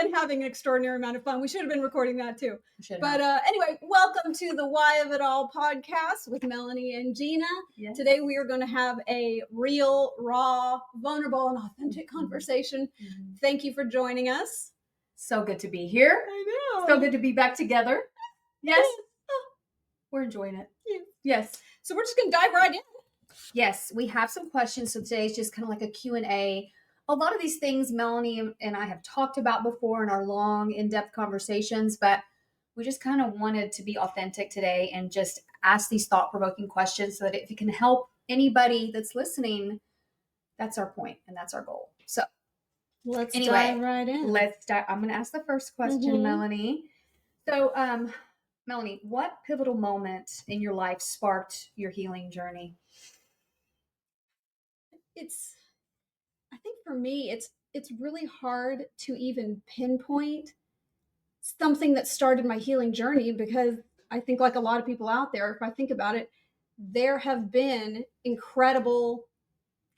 been having an extraordinary amount of fun. We should have been recording that too. But have. anyway, welcome to the Why of It All podcast with Melanie and Gina. Yes. Today we are going to have a real, raw, vulnerable, and authentic conversation. Mm-hmm. Thank you for joining us. So good to be here. I know. So good to be back together. Yes. We're enjoying it. Yes. So we're just going to dive right in. Yes, we have some questions. So today's just kind of like a Q&A. A lot of these things Melanie and I have talked about before in our long, in-depth conversations, but we just kind of wanted to be authentic today and just ask these thought-provoking questions so that if it can help anybody that's listening, that's our point and that's our goal. So let's dive right in. I'm going to ask the first question, Melanie. So, Melanie, what pivotal moment in your life sparked your healing journey? I think for me, it's really hard to even pinpoint something that started my healing journey, because I think, like a lot of people out there, if I think about it, there have been incredible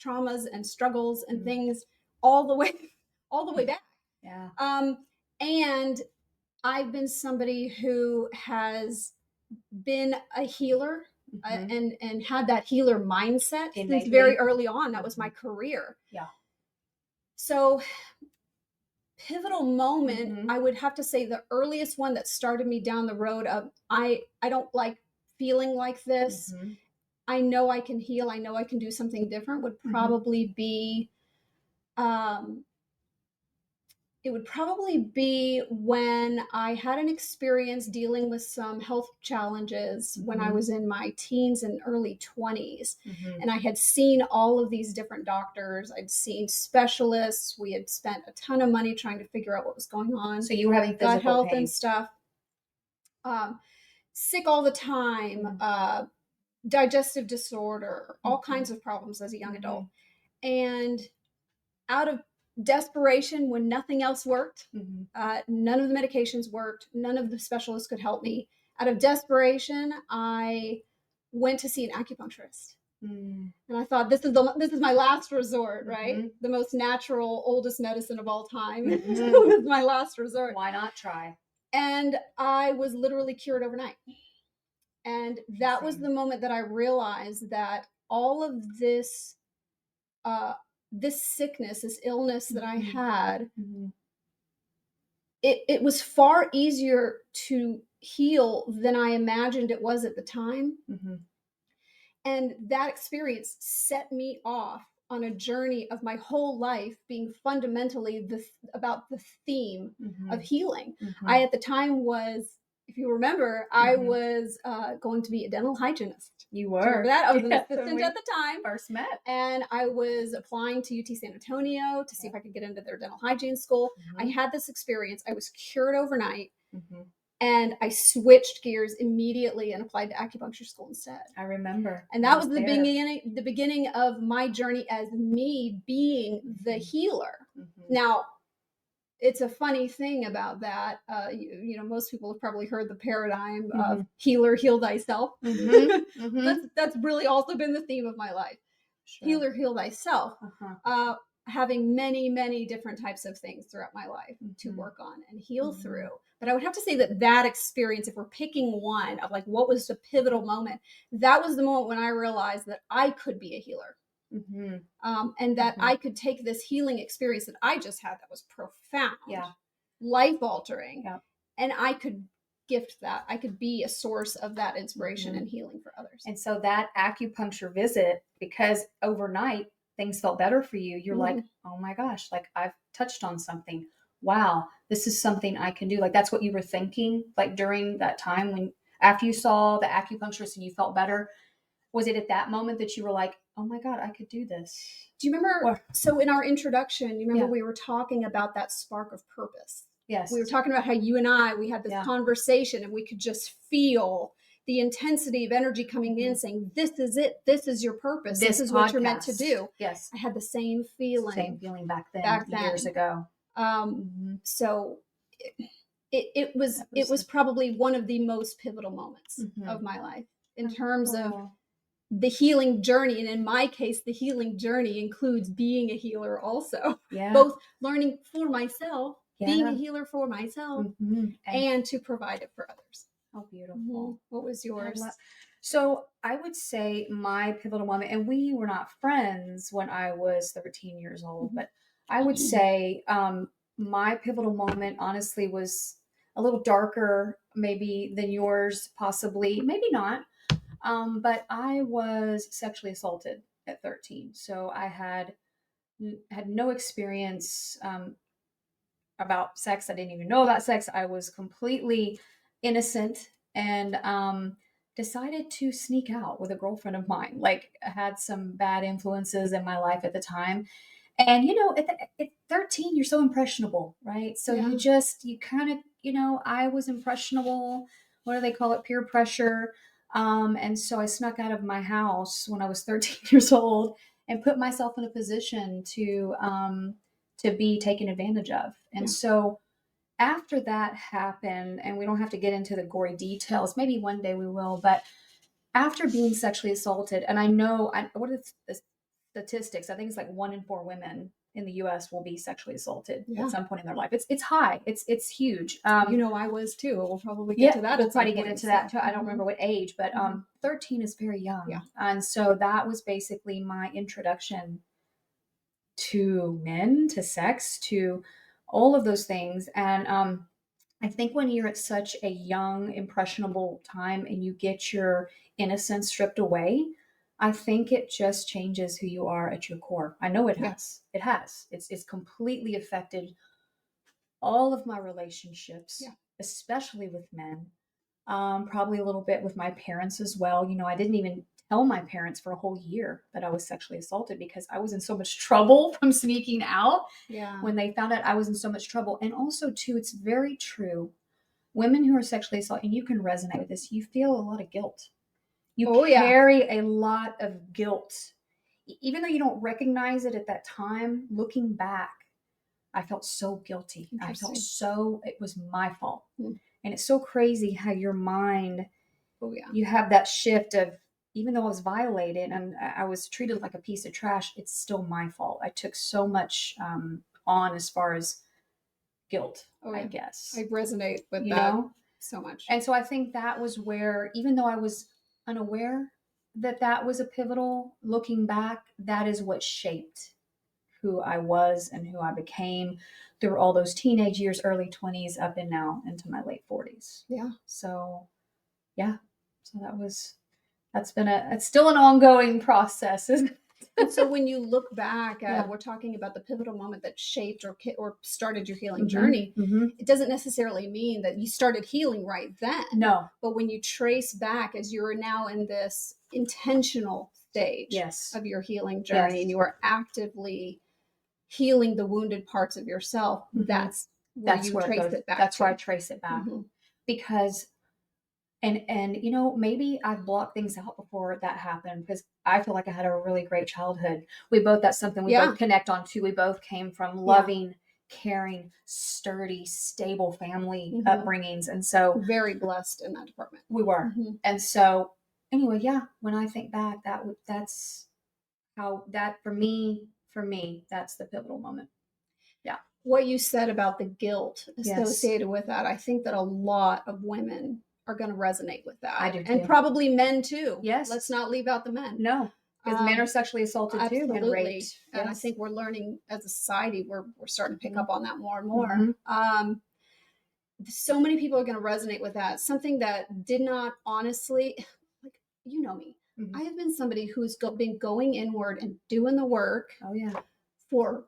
traumas and struggles and things all the way back. Yeah. And I've been somebody who has been a healer and had that healer mindset since very early on. That was my career. Yeah. So pivotal moment, I would have to say the earliest one that started me down the road of I don't like feeling like this. I know I can heal. I know I can do something different would probably be it would probably be when I had an experience dealing with some health challenges when I was in my teens and early 20s. And I had seen all of these different doctors. I'd seen specialists. We had spent a ton of money trying to figure out what was going on. So you were having physical gut health pain and stuff. Sick all the time, digestive disorder, all kinds of problems as a young adult. And out of desperation, when nothing else worked, none of the medications worked, none of the specialists could help me. Out of desperation, I went to see an acupuncturist. And I thought, this is my last resort, right? The most natural, oldest medicine of all time. This is my last resort. Why not try? And I was literally cured overnight. And that was the moment that I realized that all of this this sickness, this illness that I had, it was far easier to heal than I imagined it was at the time. And that experience set me off on a journey of my whole life being fundamentally about the theme of healing. I, at the time, was, if you remember, I was going to be a dental hygienist. You were. Remember that? I was an assistant at the time. First met. And I was applying to UT San Antonio to see if I could get into their dental hygiene school. I had this experience. I was cured overnight. And I switched gears immediately and applied to acupuncture school instead. I remember. And that was the beginning of my journey as me being the healer. Now, it's a funny thing about that. You know, most people have probably heard the paradigm of healer, heal thyself. That's really also been the theme of my life. Sure. Healer, heal thyself. Having many, many different types of things throughout my life to work on and heal through. But I would have to say that experience, if we're picking one of like what was the pivotal moment, that was the moment when I realized that I could be a healer. And that I could take this healing experience that I just had that was profound, life-altering, and I could gift that. I could be a source of that inspiration and healing for others. And so that acupuncture visit, because overnight things felt better for you, you're like, oh my gosh, like I've touched on something. Wow, this is something I can do. Like that's what you were thinking, like during that time when after you saw the acupuncturist and you felt better. Was it at that moment that you were like, oh my God, I could do this? Do you remember? So in our introduction, you remember we were talking about that spark of purpose. Yes. We were talking about how you and we had this conversation and we could just feel the intensity of energy coming in saying, this is it. This is your purpose. This is what you're meant to do. Yes. I had the same feeling. Same feeling back then. Years ago. So it was probably one of the most pivotal moments of my life in terms of the healing journey. And in my case, the healing journey includes being a healer also. Both learning for myself being a healer for myself and to provide it for others. Oh, beautiful. What was yours? So I would say my pivotal moment, and we were not friends when I was 13 years old, but I would say my pivotal moment honestly was a little darker maybe than yours, possibly, maybe not. But I was sexually assaulted at 13. So I had no experience about sex. I didn't even know about sex. I was completely innocent and decided to sneak out with a girlfriend of mine. Like, I had some bad influences in my life at the time. And, at 13, you're so impressionable, right? So you kind of, I was impressionable. What do they call it? Peer pressure. And so I snuck out of my house when I was 13 years old and put myself in a position to be taken advantage of. And so after that happened, and we don't have to get into the gory details, maybe one day we will, but after being sexually assaulted, and what are the statistics? I think it's like 1 in 4 women in the US will be sexually assaulted at some point in their life. It's high. It's huge. I was too. We'll probably get to that. We'll probably get into that too. I don't remember what age, but 13 is very young. Yeah. And so that was basically my introduction to men, to sex, to all of those things. And I think when you're at such a young, impressionable time and you get your innocence stripped away, I think it just changes who you are at your core. I know it has. It has. It's completely affected all of my relationships, especially with men. Probably a little bit with my parents as well. I didn't even tell my parents for a whole year that I was sexually assaulted because I was in so much trouble from sneaking out. Yeah. When they found out I was in so much trouble. And also too, it's very true. Women who are sexually assaulted, and you can resonate with this, you feel a lot of guilt. You carry a lot of guilt. Even though you don't recognize it at that time, looking back, I felt so guilty. I felt it was my fault. And it's so crazy how your mind, you have that shift of, even though I was violated and I was treated like a piece of trash, it's still my fault. I took so much on as far as guilt, I guess. I resonate with that so much. And so I think that was where, even though I was unaware that was a pivotal, looking back, that is what shaped who I was and who I became through all those teenage years, early 20s, up and now into my late 40s. Yeah. So, So it's still an ongoing process, isn't it? And so when you look back at, we're talking about the pivotal moment that shaped or started your healing journey, it doesn't necessarily mean that you started healing right then. No. But when you trace back, as you're now in this intentional stage of your healing journey, and you are actively healing the wounded parts of yourself, that's where you trace it back. That's where I trace it back. Because and maybe I've blocked things out before that happened, because I feel like I had a really great childhood. That's something we both connect on too. We both came from loving, caring, sturdy, stable family upbringings. And so very blessed in that department. We were. And so anyway, when I think back, that's how that for me, that's the pivotal moment. Yeah. What you said about the guilt associated with that, I think that a lot of women are going to resonate with that. I do too. And probably men too. Yes. Let's not leave out the men. No. Because men are sexually assaulted too and raped. And I think we're learning as a society, we're starting to pick up on that more and more. So many people are going to resonate with that. Something that did not honestly, like, you know me. I have been somebody who's been going inward and doing the work. Oh yeah. For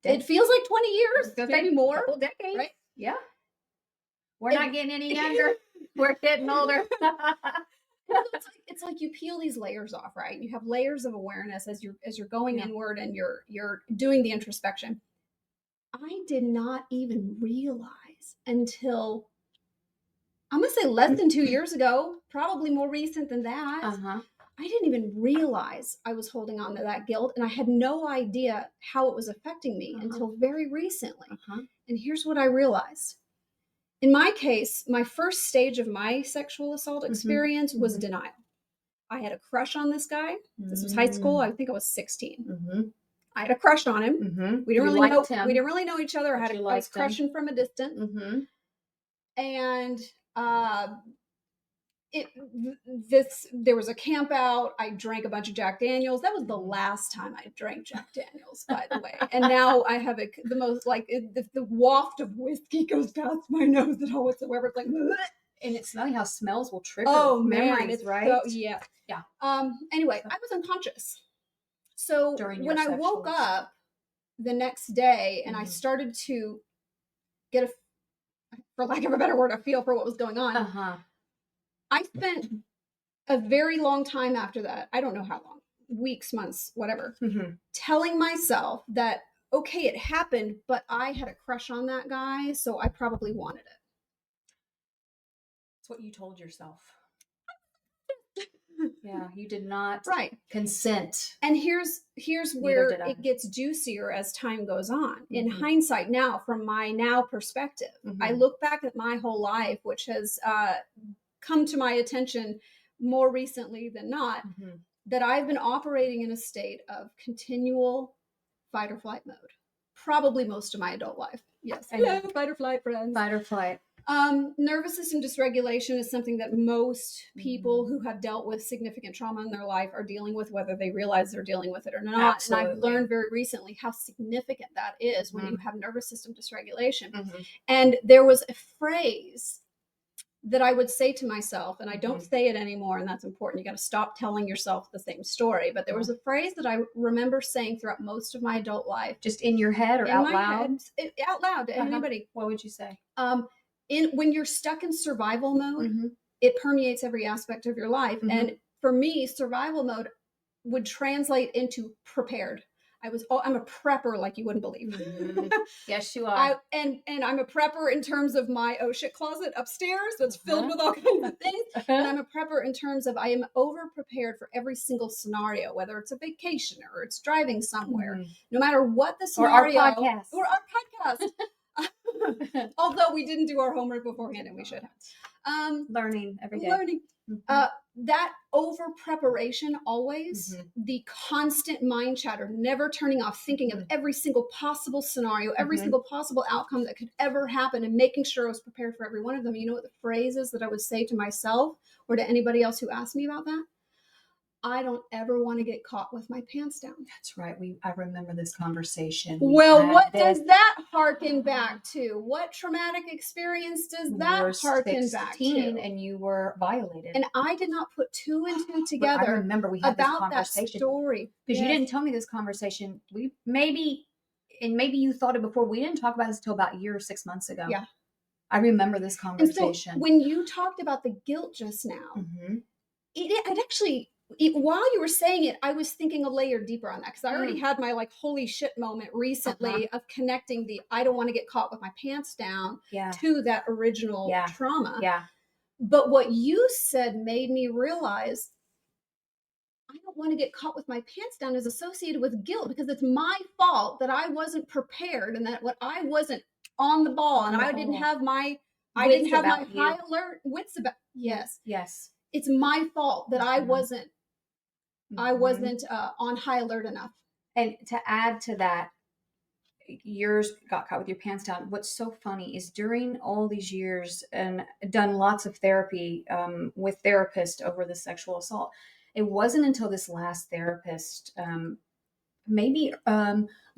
it feels like 20 years, maybe more. Couple decades. Right? Yeah. We're not getting any younger. We're getting older. It's like you peel these layers off, right? You have layers of awareness as you're going inward and you're doing the introspection. I did not even realize until, I'm gonna say, less than 2 years ago, probably more recent than that. I didn't even realize I was holding on to that guilt, and I had no idea how it was affecting me until very recently. And here's what I realized. In my case, my first stage of my sexual assault experience was denial. I had a crush on this guy. This was high school. I think I was 16. I had a crush on him. Mm-hmm. We didn't really know each other. I was crushing from a distance. Mm-hmm. And there was a camp out. I drank a bunch of Jack Daniels. That was the last time I drank Jack Daniels, by the way. And now I have the most the waft of whiskey goes past my nose at all whatsoever. It's like, bleh. And it's funny how smells will trigger memories, right? So, yeah. Anyway, I was unconscious. So when I woke up the next day and I started to get for lack of a better word, a feel for what was going on. I spent a very long time after that. I don't know how long, weeks, months, whatever, telling myself that, okay, it happened, but I had a crush on that guy, so I probably wanted it. That's what you told yourself. Yeah, you did not consent. And here's where it gets juicier as time goes on. In hindsight now, from my now perspective, I look back at my whole life, which has come to my attention more recently than not, that I've been operating in a state of continual fight or flight mode. Probably most of my adult life. Yes. Hello, fight or flight, friends. Fight or flight. Nervous system dysregulation is something that most people who have dealt with significant trauma in their life are dealing with, whether they realize they're dealing with it or not. Absolutely. And I've learned very recently how significant that is when you have nervous system dysregulation. And there was a phrase that I would say to myself, and I don't say it anymore, and that's important. You got to stop telling yourself the same story. But there was a phrase that I remember saying throughout most of my adult life. Just in your head or out loud? Out loud to anybody. What would you say? When you're stuck in survival mode, it permeates every aspect of your life. And for me, survival mode would translate into prepared. I'm a prepper like you wouldn't believe. Yes, you are. And I'm a prepper in terms of my oh shit closet upstairs that's filled with all kinds of things. And I'm a prepper in terms of I am over prepared for every single scenario, whether it's a vacation or it's driving somewhere, no matter what the scenario. Or our podcast. Although we didn't do our homework beforehand, and we should have. Learning every day. That over preparation always, the constant mind chatter, never turning off, thinking of every single possible scenario, every single possible outcome that could ever happen, and making sure I was prepared for every one of them. You know what the phrase is that I would say to myself or to anybody else who asked me about that? I don't ever want to get caught with my pants down. That's right. I remember this conversation. Well, what does that harken back to? What traumatic experience does that harken back to? And you were violated. And I did not put two and two together. I remember we had this conversation. That story. Because you didn't tell me this conversation. Maybe you thought it before. We didn't talk about this until about a year or 6 months ago. Yeah. I remember this conversation. And so when you talked about the guilt just now, it actually... while you were saying it, I was thinking a layer deeper on that because I already had my holy shit moment recently of connecting the I don't want to get caught with my pants down to that original trauma. Yeah. But what you said made me realize I don't want to get caught with my pants down is associated with guilt because it's my fault that I wasn't prepared and that I wasn't on the ball and I didn't have my high alert wits about. Yes. It's my fault that I wasn't on high alert enough. And to add to that, yours got caught with your pants down. What's so funny is during all these years and done lots of therapy with therapists over the sexual assault, it wasn't until this last therapist, maybe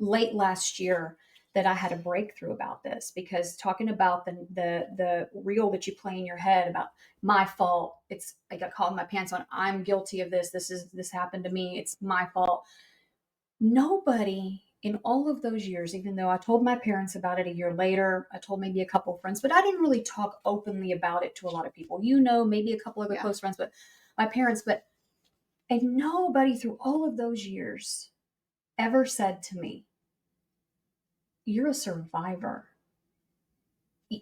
late last year, that I had a breakthrough about this, because talking about the reel that you play in your head about my fault, it's I got caught in my pants on, I'm guilty of this. This happened to me. It's my fault. Nobody in all of those years, even though I told my parents about it a year later, I told maybe a couple of friends, but I didn't really talk openly about it to a lot of people, maybe a couple of close friends, but my parents, and nobody through all of those years ever said to me, you're a survivor.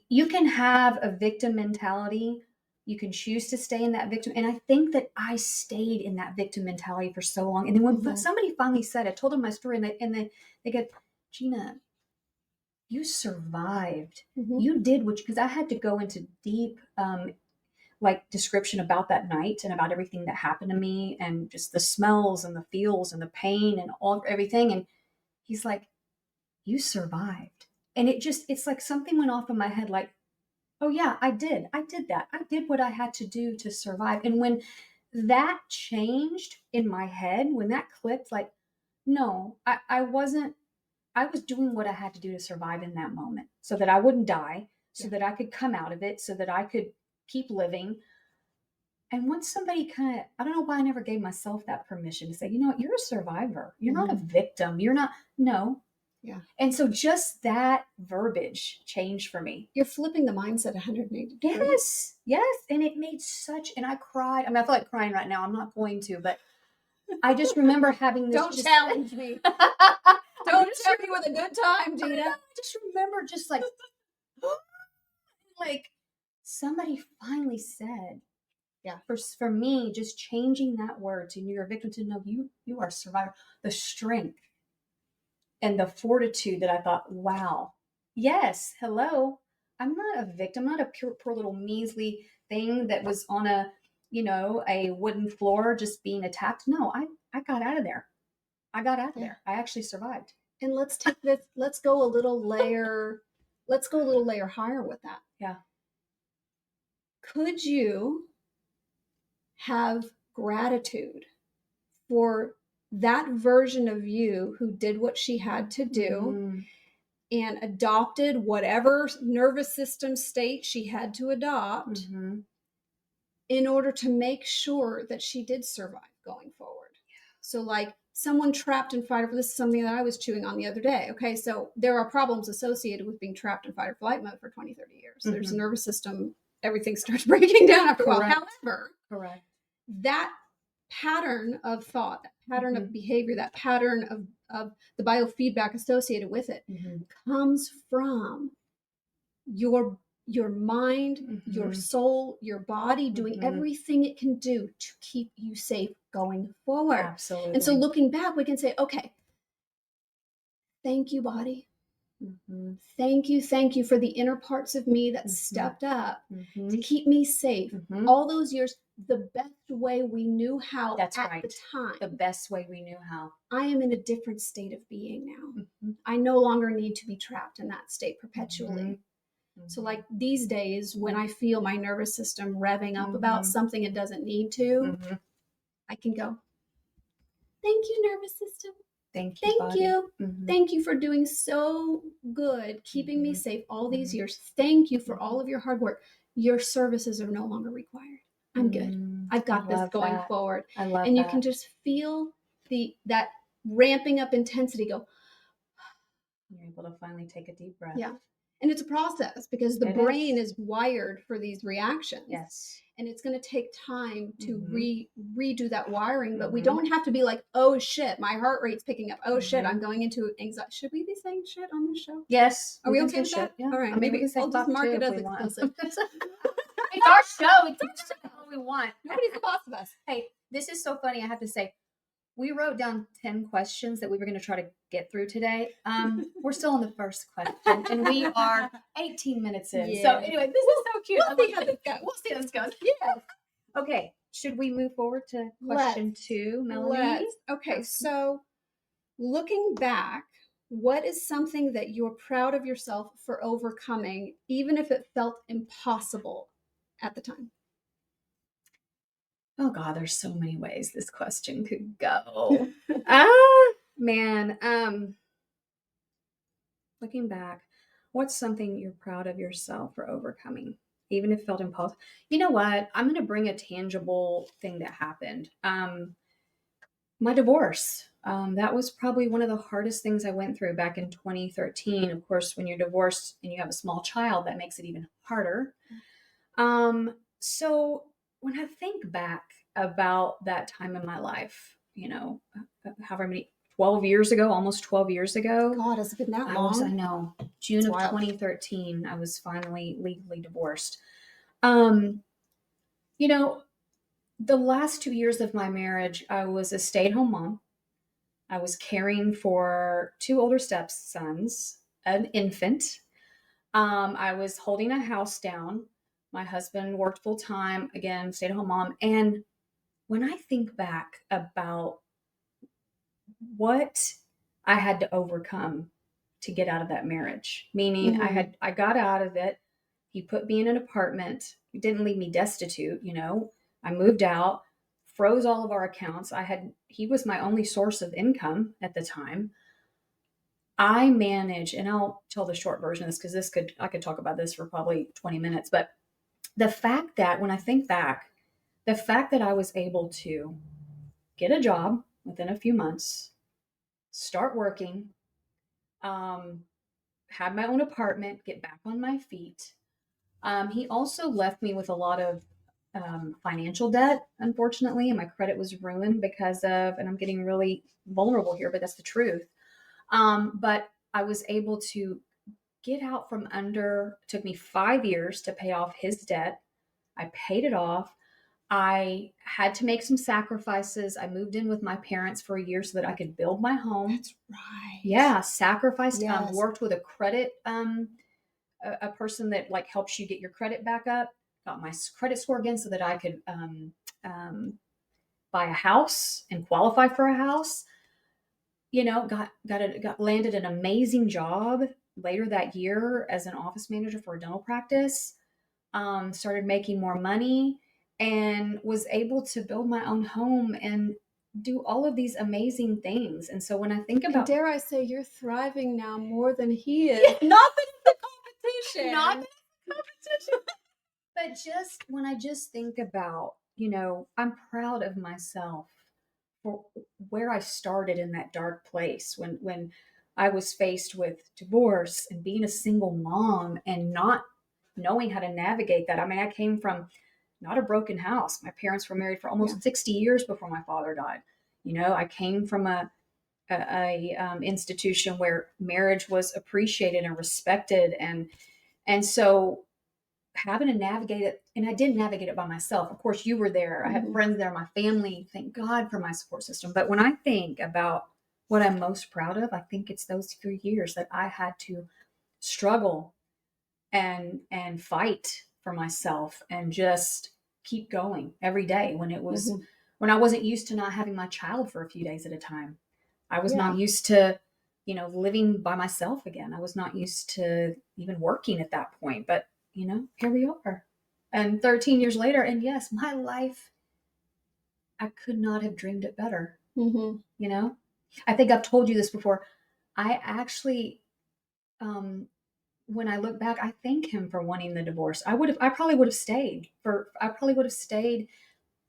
You can have a victim mentality. You can choose to stay in that victim. And I think that I stayed in that victim mentality for so long. And then when somebody finally said, I told them my story and they go, Gina, you survived. You did because I had to go into deep, description about that night and about everything that happened to me and just the smells and the feels and the pain and everything. And he's like, you survived. And it's like something went off in my head, like, oh yeah, I did that. I did what I had to do to survive. And when that changed in my head, when that clicked, like, no, I wasn't, I was doing what I had to do to survive in that moment so that I wouldn't die, so that I could come out of it, so that I could keep living. And once somebody kind of, I don't know why I never gave myself that permission to say, you know what, you're a survivor. You're not a victim. You're not, no. Yeah. And so just that verbiage changed for me. You're flipping the mindset 180 degrees. Yes. Yes. And it made such, and I cried. I mean, I feel like crying right now. I'm not going to, but I just remember having this. Don't challenge me. Don't tempt me with a good time, Gina. I just remember just like, like somebody finally said, yeah, for me, just changing that word to you're a victim to know you are a survivor, the strength and the fortitude that I thought, wow, yes, hello, I'm not a victim, I'm not a poor little measly thing that was on a wooden floor just being attacked. No, I got out of there. I got out of there. I actually survived. And let's take this, let's go a little layer higher with that. Yeah. Could you have gratitude for that version of you who did what she had to do and adopted whatever nervous system state she had to adopt in order to make sure that she did survive going forward? So like someone trapped in fight or flight, this is something that I was chewing on the other day. Okay, so there are problems associated with being trapped in fight or flight mode for 20, 30 years. There's a nervous system, everything starts breaking down after a while. However, that pattern of thought, that pattern of behavior, that pattern of the biofeedback associated with it comes from your mind, your soul, your body doing everything it can do to keep you safe going forward. Absolutely. And so looking back, we can say, okay, thank you, body. Thank you for the inner parts of me that stepped up to keep me safe all those years, the best way we knew how. That's at the time. The best way we knew how. I am in a different state of being now. I no longer need to be trapped in that state perpetually. So like these days when I feel my nervous system revving up about something it doesn't need to, I can go, thank you, nervous system. Thank you. Thank you for doing so good, keeping me safe all these years. Thank you for all of your hard work. Your services are no longer required. I'm good. I've got this going forward. I love and you can just feel that ramping up intensity go. You're able to finally take a deep breath. Yeah. And it's a process because the brain is wired for these reactions. Yes. And it's going to take time to redo that wiring. But we don't have to be like, oh shit, my heart rate's picking up. Oh shit, I'm going into anxiety. Should we be saying shit on this show? Yes. Are we okay with that? Yeah. All right. Maybe we can say I'll just mark it as explicit. It's our show. We can say all we want. Nobody's the boss of us. Hey, this is so funny. I have to say, we wrote down 10 questions that we were going to try to get through today. We're still on the first question, and we are 18 minutes in. Yeah. So anyway, this is so cute. We'll see how this goes. We'll see how this goes. Yeah. Okay. Should we move forward to question 2, Melanie? Okay. So looking back, what is something that you're proud of yourself for overcoming, even if it felt impossible at the time? Oh God, there's so many ways this question could go. Man. Looking back, what's something you're proud of yourself for overcoming, even if it felt impossible? You know what? I'm going to bring a tangible thing that happened. My divorce. That was probably one of the hardest things I went through back in 2013. Of course, when you're divorced and you have a small child, that makes it even harder. So when I think back about that time in my life, however many, 12 years ago, almost 12 years ago. God, has it been that long? I know. June of 2013, I was finally legally divorced. The last 2 years of my marriage, I was a stay-at-home mom. I was caring for 2 older stepsons, an infant. I was holding a house down. My husband worked full time, again, stay-at-home mom. And when I think back about what I had to overcome to get out of that marriage. Meaning I got out of it. He put me in an apartment. He didn't leave me destitute, I moved out, froze all of our accounts. He was my only source of income at the time. I manage, and I'll tell the short version of this because I could talk about this for probably 20 minutes. But the fact that when I think back, the fact that I was able to get a job within a few months, start working, have my own apartment, get back on my feet. He also left me with a lot of financial debt, unfortunately, and my credit was ruined because of, and I'm getting really vulnerable here, but that's the truth. But I was able to get out from under, it took me 5 years to pay off his debt. I paid it off. I had to make some sacrifices. I moved in with my parents for a year so that I could build my home. That's right. Yeah, sacrificed. Yes. Worked with a credit, a person that like helps you get your credit back up. Got my credit score again so that I could buy a house and qualify for a house. Got landed an amazing job later that year as an office manager for a dental practice. Started making more money and was able to build my own home and do all of these amazing things. And so when I think about, and dare I say, you're thriving now more than he is. Not that it's a competition. Not that it's a competition. But just when I just think about, I'm proud of myself for where I started in that dark place when I was faced with divorce and being a single mom and not knowing how to navigate that. I mean, I came from not a broken house. My parents were married for almost 60 years before my father died. I came from a institution where marriage was appreciated and respected. And so having to navigate it, and I didn't navigate it by myself. Of course, you were there. I had friends there, my family. Thank God for my support system. But when I think about what I'm most proud of, I think it's those 3 years that I had to struggle and fight for myself and just keep going every day when when I wasn't used to not having my child for a few days at a time. I was not used to, living by myself again. I was not used to even working at that point. But here we are. And 13 years later, and yes, my life, I could not have dreamed it better. I think I've told you this before. I actually, when I look back, I thank him for wanting the divorce. I probably would have stayed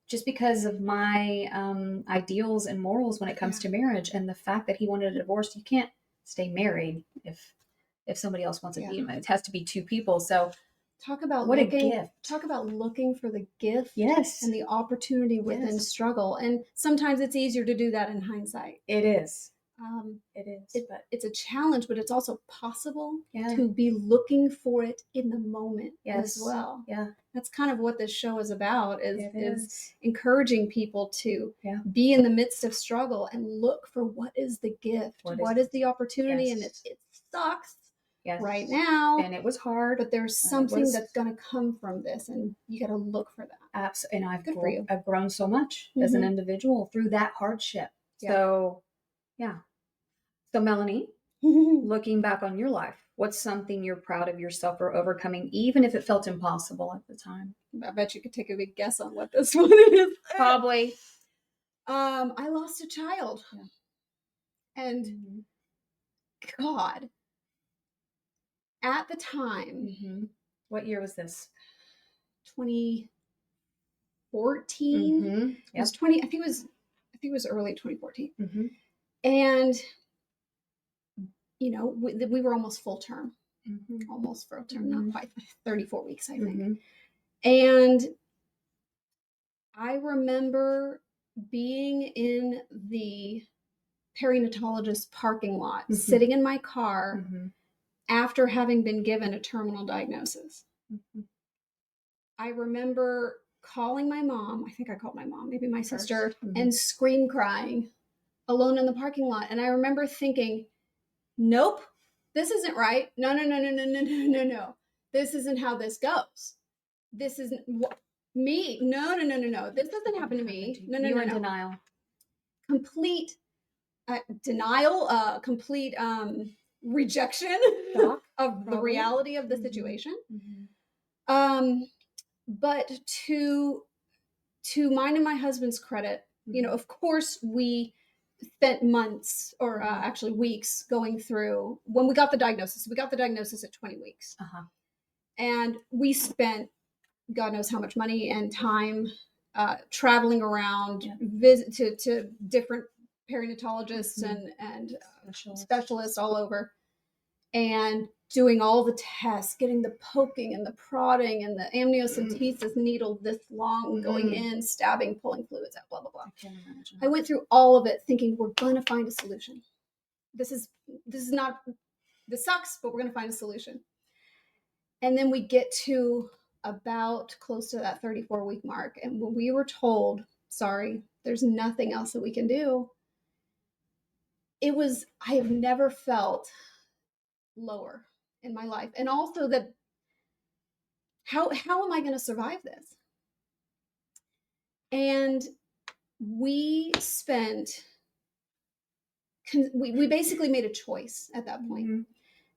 just because of my ideals and morals when it comes to marriage. And the fact that he wanted a divorce, you can't stay married if somebody else wants it. It has to be two people. So talk about what a gift. Talk about looking for the gift, yes, and the opportunity within struggle. And sometimes it's easier to do that in hindsight. It is. It is. It's a challenge, but it's also possible to be looking for it in the moment as well. Yeah, that's kind of what this show is about. Is encouraging people to be in the midst of struggle and look for what is the gift, what is the opportunity, and it sucks. Yes. Right now, and it was hard, but there's something that's going to come from this, and you got to look for that. Absolutely, and I've grown so much as an individual through that hardship. So, So, Melanie, looking back on your life, what's something you're proud of yourself for overcoming, even if it felt impossible at the time? I bet you could take a big guess on what this one is. Probably. I lost a child, and God. At the time, what year was this? 2014. It was 20. I think it was early 2014. And we were almost full term, not quite 34 weeks, I think. And I remember being in the perinatologist parking lot, sitting in my car. After having been given a terminal diagnosis. I remember calling my mom. I think I called my mom, maybe my sister, and scream crying alone in the parking lot. And I remember thinking, nope, this isn't right. No. This isn't how this goes. This isn't me. No. This doesn't happen to me. No. You were in denial. Complete. denial, complete rejection Shock, of the probably. reality of the situation. But to mine and my husband's credit, of course we spent months or actually weeks going through when we got the diagnosis. We got the diagnosis at 20 weeks. And we spent God knows how much money and time traveling around, visit to different perinatologists and specialists all over, and doing all the tests, getting the poking and the prodding and the amniocentesis needle this long, going in, stabbing, pulling fluids out, blah, blah, blah. I can't imagine. I went through all of it thinking we're going to find a solution. This sucks, but we're going to find a solution. And then we get to about close to that 34-week mark. And when we were told, sorry, there's nothing else that we can do, I have never felt lower in my life. And also that, how am I going to survive this? And we basically made a choice at that point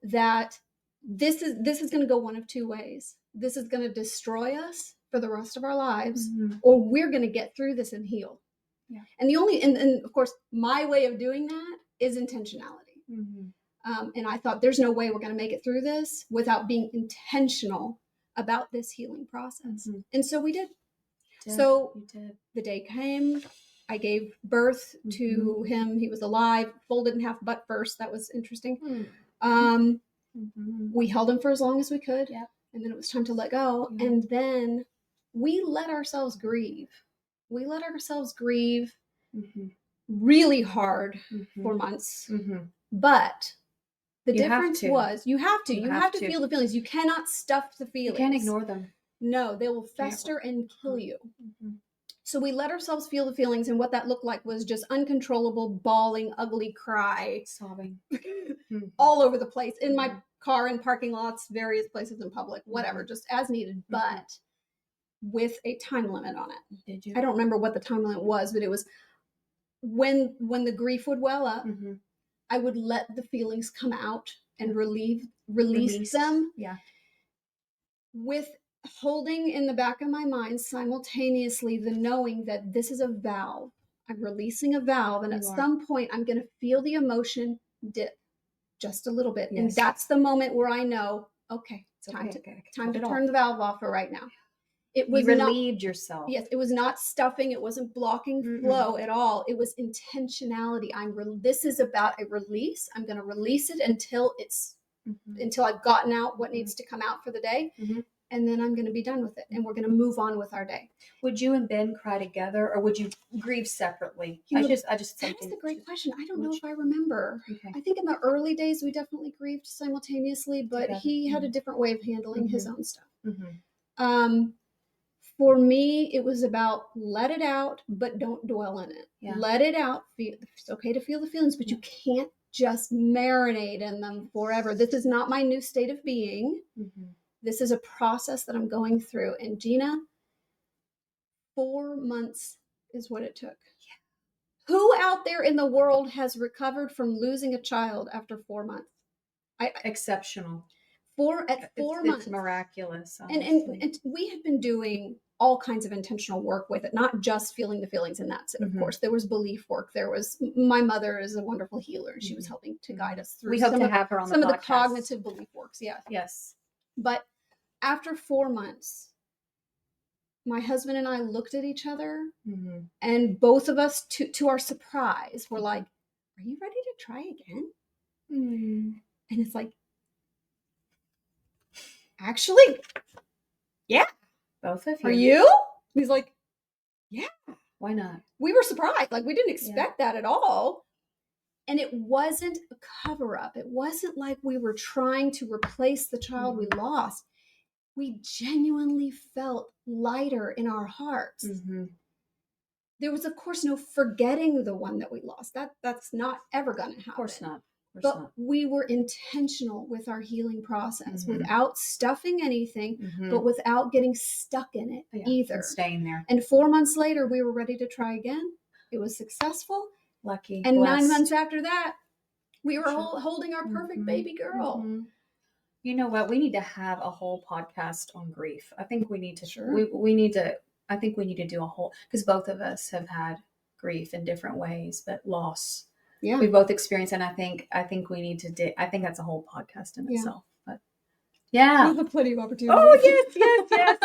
that this is going to go one of two ways. This is going to destroy us for the rest of our lives, or we're going to get through this and heal. And and of course, my way of doing that is intentionality. And I thought, there's no way we're going to make it through this without being intentional about this healing process. And so we did. So the day came, I gave birth to him. He was alive, folded in half butt first. That was interesting. We held him for as long as we could. And then it was time to let go. And then we let ourselves grieve. We let ourselves grieve really hard for months. But the difference was you have to feel the feelings. You cannot stuff the feelings. You can't ignore them. No, they will fester and kill you. So we let ourselves feel the feelings, and what that looked like was just uncontrollable bawling, ugly cry, sobbing all over the place, in my car, in parking lots, various places in public, whatever, just as needed, but with a time limit on it. Did you? I don't remember what the time limit was, but it was when the grief would well up, I would let the feelings come out and release them. With holding in the back of my mind simultaneously the knowing that this is a valve. I'm releasing a valve, and at some point I'm going to feel the emotion dip just a little bit. And that's the moment where I know, okay, time to turn the valve off for right now. It was you relieved yourself. Yes, it was not stuffing. It wasn't blocking flow at all. It was intentionality. This is about a release. I'm going to release it until until I've gotten out what needs to come out for the day. And then I'm going to be done with it. And we're going to move on with our day. Would you and Ben cry together, or would you grieve separately? That is a great question. I don't know if I remember. I think in the early days, we definitely grieved simultaneously, but he had a different way of handling his own stuff. For me, it was about let it out, but don't dwell in it. Let it out. It's okay to feel the feelings, but you can't just marinate in them forever. This is not my new state of being. This is a process that I'm going through. And Gina, 4 months is what it took. Who out there in the world has recovered from losing a child after 4 months? Exceptional. 4 months. It's miraculous. And we have been doing all kinds of intentional work with it, not just feeling the feelings, and that's it. Of course, there was belief work. My mother is a wonderful healer. She was helping to guide us through. We hope to have her on some the of podcast. The cognitive belief works. Yes. But after 4 months, my husband and I looked at each other, and both of us, to our surprise, were like, "Are you ready to try again?" And it's like, actually, yeah. Both of you. Are you? He's like, yeah. Why not? We were surprised. Like, we didn't expect that at all. And it wasn't a cover-up. It wasn't like we were trying to replace the child we lost. We genuinely felt lighter in our hearts. There was, of course, no forgetting the one that we lost. That's not ever going to happen. Of course not. But we were intentional with our healing process without stuffing anything, but without getting stuck in it either. And staying there. And 4 months later, we were ready to try again. It was successful. Lucky. And blessed. 9 months after that, we were Sure. holding our perfect baby girl. Mhm. You know what? We need to have a whole podcast on grief. I think we need to. Sure. We need to. I think we need to do a whole, because both of us have had grief in different ways, but loss. Yeah. We both experienced, and I think we need to. I think that's a whole podcast in itself. But yeah, We'll have plenty of opportunities. oh yes.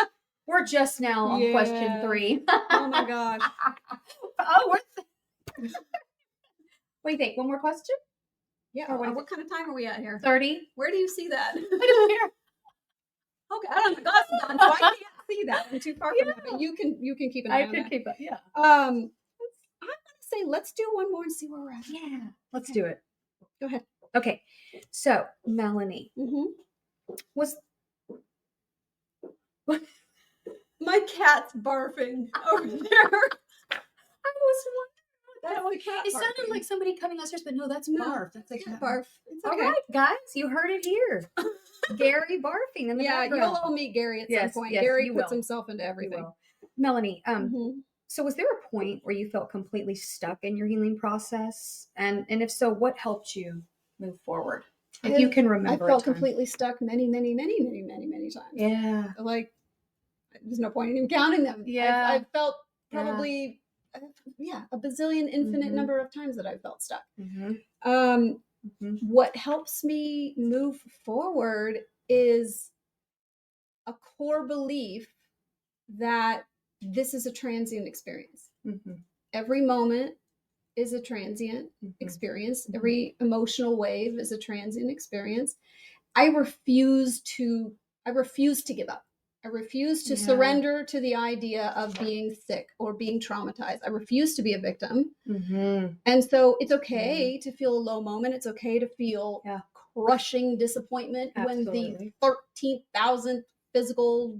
We're just now on question Yes. 3. Oh my gosh. Oh, what do you think? One more question? Yeah. Or what is What kind of time are we at here? 30. Where do you see that? I don't care. Okay, I don't have my glasses on, so I can't see that. I'm too far from that. But you can keep an eye I on could that. keep it. Yeah. I'm gonna say let's do one more and see where we're at. Yeah. Let's Okay. do it. Go ahead. Okay. So, Melanie, was My cat's barfing over there. I was wondering. That's the cat It sounded barfing. like somebody coming upstairs, but no, that's No, barf. That's a Cat cat barf. It's All okay. right, guys, you heard it here. Gary barfing in the Yeah, background. you'll all meet Gary at Yes, some point. yes, Gary you puts will. himself into You everything. will. Melanie, Mhm. so was there a point where you felt completely stuck in your healing process? And if so, what helped you move forward? If you can remember I felt a time. completely stuck many times. Yeah. Like, there's no point in even counting them. Yeah. I felt probably, a bazillion infinite Mhm. number of times that I felt stuck. Mm-hmm. What helps me move forward is a core belief that this is a transient experience. Mm-hmm. Every moment is a transient experience. Every emotional wave is a transient experience. I refuse to give up. I refuse to surrender to the idea of being sick or being traumatized. I refuse to be a victim. And so it's okay to feel a low moment. It's okay to feel crushing disappointment when the 13,000th physical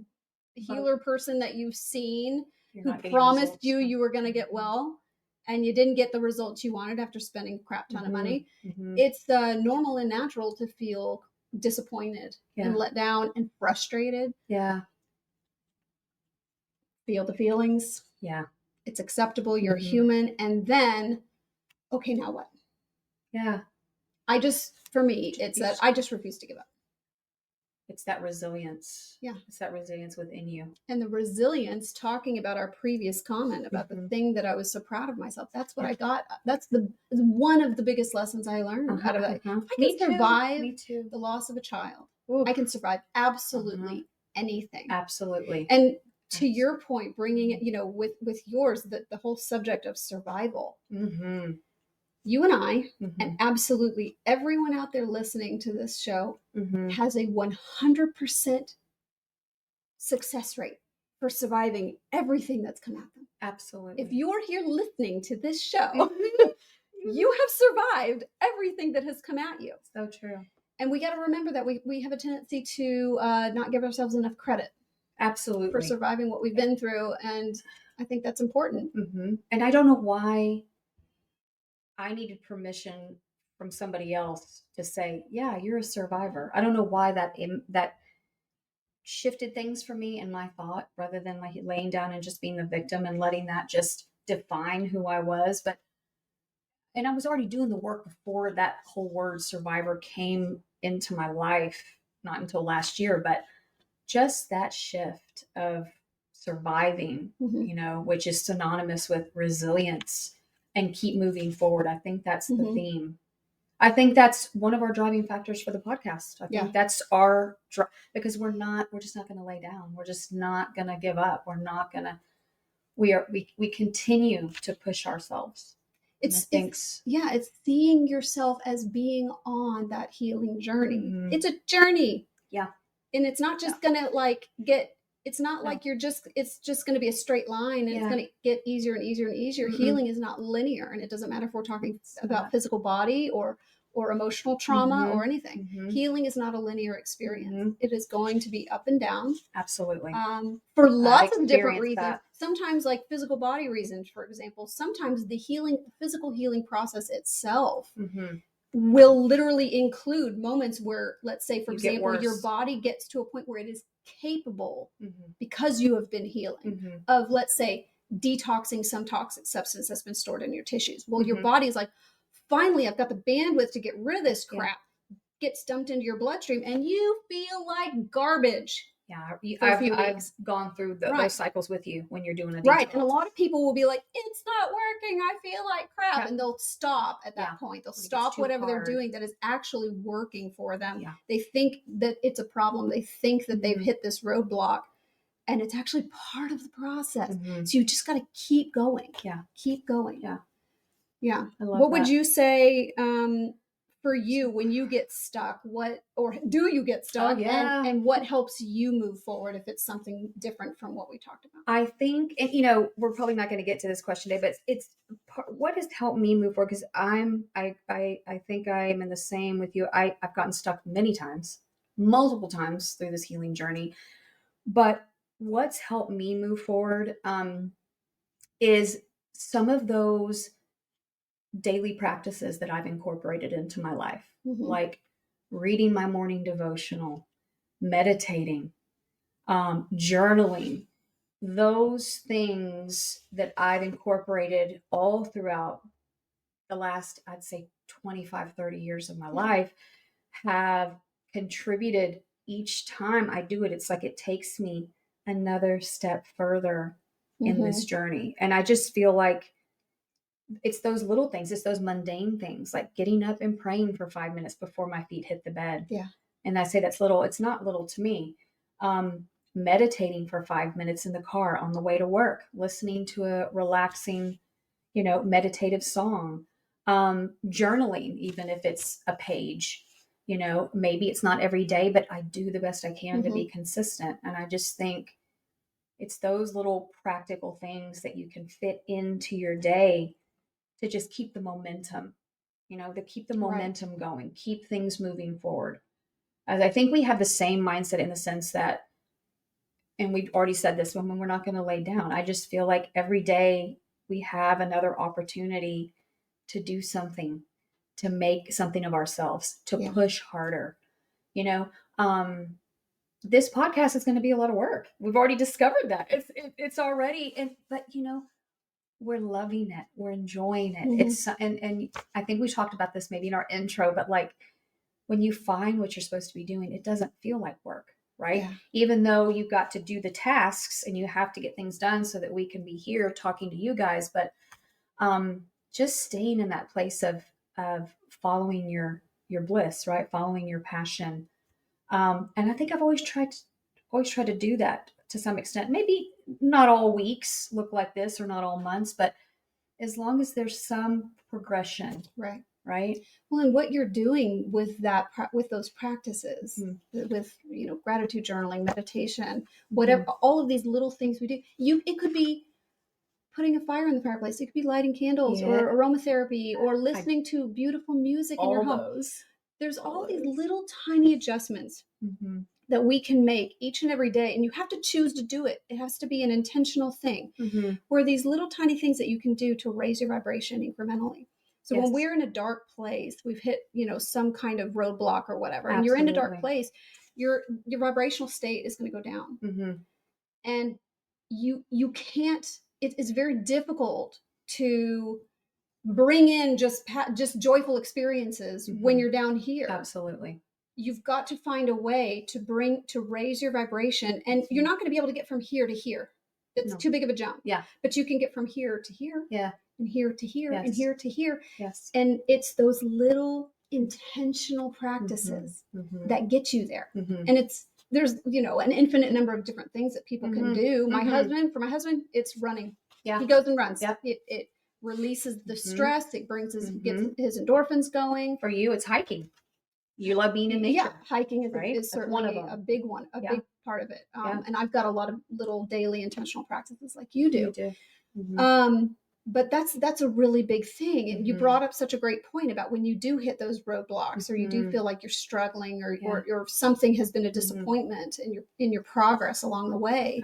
healer person that you've seen who promised you were going to get well and you didn't get the results you wanted after spending a crap ton of money. It's normal and natural to feel disappointed and let down and frustrated. Yeah. Feel the feelings. Yeah. It's acceptable. You're human. And then, okay, now what? Yeah. For me, it's that I just refuse to give up. It's that resilience. Yeah. It's that resilience within you. And the resilience, talking about our previous comment about the thing that I was so proud of myself. That's what I got. That's one of the biggest lessons I learned out of that. If I can survive the loss of a child, I can survive absolutely anything. Absolutely. And to your point, bringing it, with yours, the whole subject of survival. You and I, and absolutely everyone out there listening to this show, has a 100% success rate for surviving everything that's come at them. Absolutely. If you're here listening to this show, you have survived everything that has come at you. So true. And we got to remember that we have a tendency to not give ourselves enough credit. Absolutely. For surviving what we've been through. And I think that's important. And I don't know why I needed permission from somebody else to say, yeah, you're a survivor. I don't know why that shifted things for me in my thought, rather than like laying down and just being the victim and letting that just define who I was. And I was already doing the work before that whole word survivor came into my life, not until last year, but just that shift of surviving, which is synonymous with resilience and keep moving forward. I think that's the theme. I think that's one of our driving factors for the podcast. I think that's our because we're just not going to lay down. We're just not going to give up. We're not going to, we continue to push ourselves. It's seeing yourself as being on that healing journey. It's a journey. Yeah. And it's not just gonna it's not like it's just gonna be a straight line and it's gonna get easier and easier and easier. Healing is not linear, and it doesn't matter if we're talking about physical body or emotional trauma or anything. Healing is not a linear experience. It is going to be up and down. Absolutely. For lots of different reasons. Sometimes like physical body reasons, for example, sometimes the physical healing process itself will literally include moments where, let's say, for example, your body gets to a point where it is capable, because you have been healing, of, let's say, detoxing some toxic substance that's been stored in your tissues. Well, your Mhm. body's like, finally, I've got the bandwidth to get rid of this Yeah. crap. Gets dumped into your bloodstream, and you feel like garbage. Yeah, For a I've few I've weeks. gone through Right. those cycles with you when you're doing a Right. And a detox. lot of people will be like, it's not working. I feel like crap. Yeah. And they'll stop at that Yeah. point. They'll When it gets stop too whatever they're hard. doing that is actually working for them. Yeah. They think that it's a problem. They think that they've Mhm. hit this roadblock. And it's actually part of the process. Mhm. So you just got to keep going. Yeah. Keep going. Yeah. Yeah. I love What would that. you say for you when you get stuck? What, or do you get stuck? yeah. And what helps you move forward if it's something different from what we talked about? I think, and we're probably not going to get to this question today, but it's what has helped me move forward, because I think I am in the same with you. I've gotten stuck many times, multiple times through this healing journey. But what's helped me move forward is some of those daily practices that I've incorporated into my life, like reading my morning devotional, meditating, journaling. Those things that I've incorporated all throughout the last, I'd say 25, 30 years of my life, have contributed each time I do it. It's like it takes me another step further in this journey. And I just feel like it's those little things, it's those mundane things, like getting up and praying for 5 minutes before my feet hit the bed. Yeah. And I say that's little. It's not little to me. Meditating for 5 minutes in the car on the way to work, listening to a relaxing, meditative song, journaling, even if it's a page, maybe it's not every day, but I do the best I can to be consistent. And I just think it's those little practical things that you can fit into your day to just keep the momentum, to keep the momentum going, keep things moving forward. As I think we have the same mindset in the sense that, and we've already said this when we're not going to lay down. I just feel like every day we have another opportunity to do something, to make something of ourselves, to push harder. This podcast is going to be a lot of work. We've already discovered that it's already, but we're loving it. We're enjoying it. It's, and I think we talked about this maybe in our intro, but like when you find what you're supposed to be doing, it doesn't feel like work, right? Yeah. Even though you've got to do the tasks and you have to get things done so that we can be here talking to you guys, but just staying in that place of following your bliss, right? Following your passion. And I think I've always tried to do that to some extent. Maybe not all weeks look like this or not all months, but as long as there's some progression. Right. Right. Well, and what you're doing with with those practices, with gratitude journaling, meditation, whatever, all of these little things we do, it could be putting a fire in the fireplace. It could be lighting candles or aromatherapy or listening to beautiful music in your home. There's all these little tiny adjustments that we can make each and every day, and you have to choose to do it. It has to be an intentional thing. Where these little tiny things that you can do to raise your vibration incrementally. So when we're in a dark place, we've hit, some kind of roadblock or whatever, and you're in a dark place, your vibrational state is going to go down. And you can't, it's very difficult to bring in just joyful experiences when you're down here. Absolutely. You've got to find a way to raise your vibration, and you're not going to be able to get from here to here. It's too big of a jump. Yeah. But you can get from here to here. Yeah. And here to here. And here to here. Yes. And it's those little intentional practices that get you there. And there's an infinite number of different things that people can do. For my husband, it's running. Yeah. He goes and runs. Yep. It releases the stress. It brings gets his endorphins going. For you, it's hiking. You love being in nature. Yeah, hiking is certainly one of them. a big one, a big part of it. And I've got a lot of little daily intentional practices like you do. You do. But that's a really big thing. And you brought up such a great point about when you do hit those roadblocks, or you do feel like you're struggling, or something has been a disappointment in your progress along the way.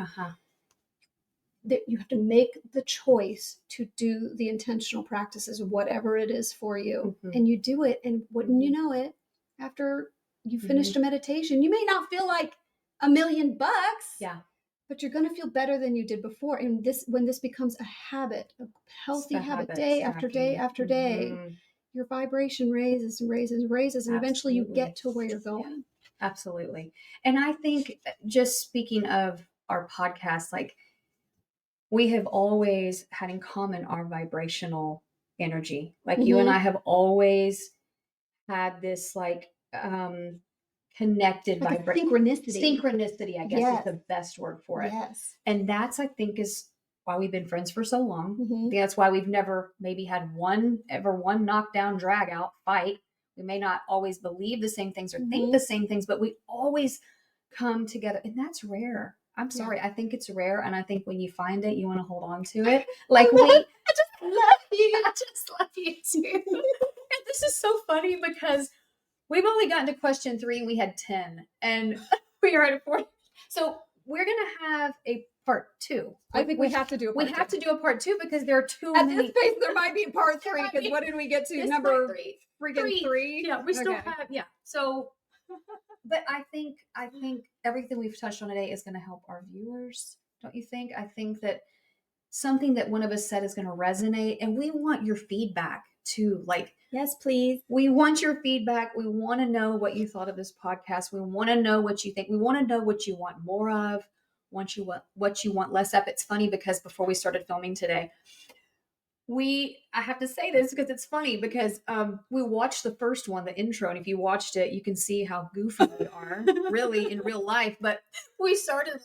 That you have to make the choice to do the intentional practices, whatever it is for you, and you do it. And wouldn't you know it, after you finished a meditation, you may not feel like $1 million, yeah, but you're going to feel better than you did before. And when this becomes a habit, a healthy habit, day after day after day, your vibration raises and raises and raises, and eventually you get to where you're going. Yeah, absolutely. And I think, just speaking of our podcast, like, we have always had in common our vibrational energy. Like, you and I have always had this, like, connected Like synchronicity. I guess is the best word for it. Yes. And that's, I think, is why we've been friends for so long. I think that's why we've never maybe had one knockdown, drag out fight. We may not always believe the same things or think the same things, but we always come together, and that's rare. I'm sorry. I think it's rare. And I think when you find it, you want to hold on to it. Like, I just love you. I just love you too. And this is so funny because we've only gotten to question 3 and we had 10, and we are at 40. So we're going to have a part 2. I think we have to do a part 2. We have to do a part 2 because there are too many. At this pace, there might be a part 3, because what did we get to? Number 3. Freaking 3? Yeah, we still have, So, but I think everything we've touched on today is going to help our viewers. Don't you think? I think that something that one of us said is going to resonate, and we want your feedback too. Like, yes, please. We want your feedback. We want to know what you thought of this podcast. We want to know what you think. We want to know what you want more of, what you want less of. It's funny because before we started filming today, I have to say this because it's funny because we watched the first one, the intro, and if you watched it, you can see how goofy we are really in real life. But we started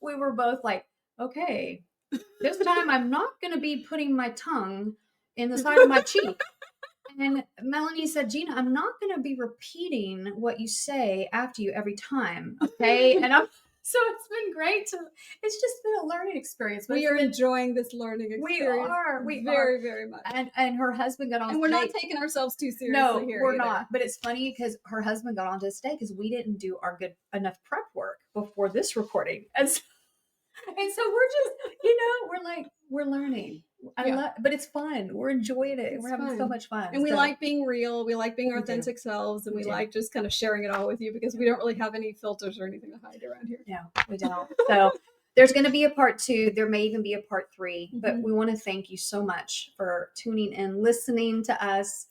we were both like, okay, this time I'm not going to be putting my tongue in the side of my cheek. And Melanie said, Gina, I'm not going to be repeating what you say after you every time. Okay. And so it's been great it's just been a learning experience. We are enjoying this learning experience. We are. Very, very much. And her husband got on stage. And we're not taking ourselves too seriously here. No, we're not. But it's funny because her husband got on to today because we didn't do our good enough prep work before this recording. And so we're just, we're learning. But it's fun. We're enjoying it. We're having so much fun. And we like being real. We like being our authentic selves. And we like just kind of sharing it all with you because we don't really have any filters or anything to hide around here. No, we don't. So there's going to be a part 2. There may even be a part 3. But we want to thank you so much for tuning in, listening to us.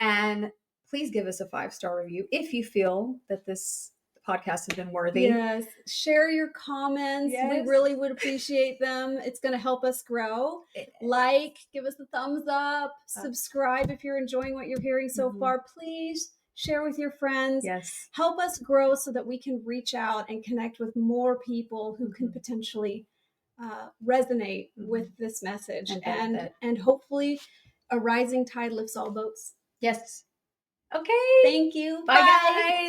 And please give us a 5-star review if you feel that this podcast has been worthy. Yes. Share your comments. Yes. We really would appreciate them. It's going to help us grow. Give us a thumbs up, subscribe if you're enjoying what you're hearing so far. Please share with your friends. Yes. Help us grow so that we can reach out and connect with more people who can potentially resonate with this message. And hopefully a rising tide lifts all boats. Yes. Okay. Thank you. Bye. Guys.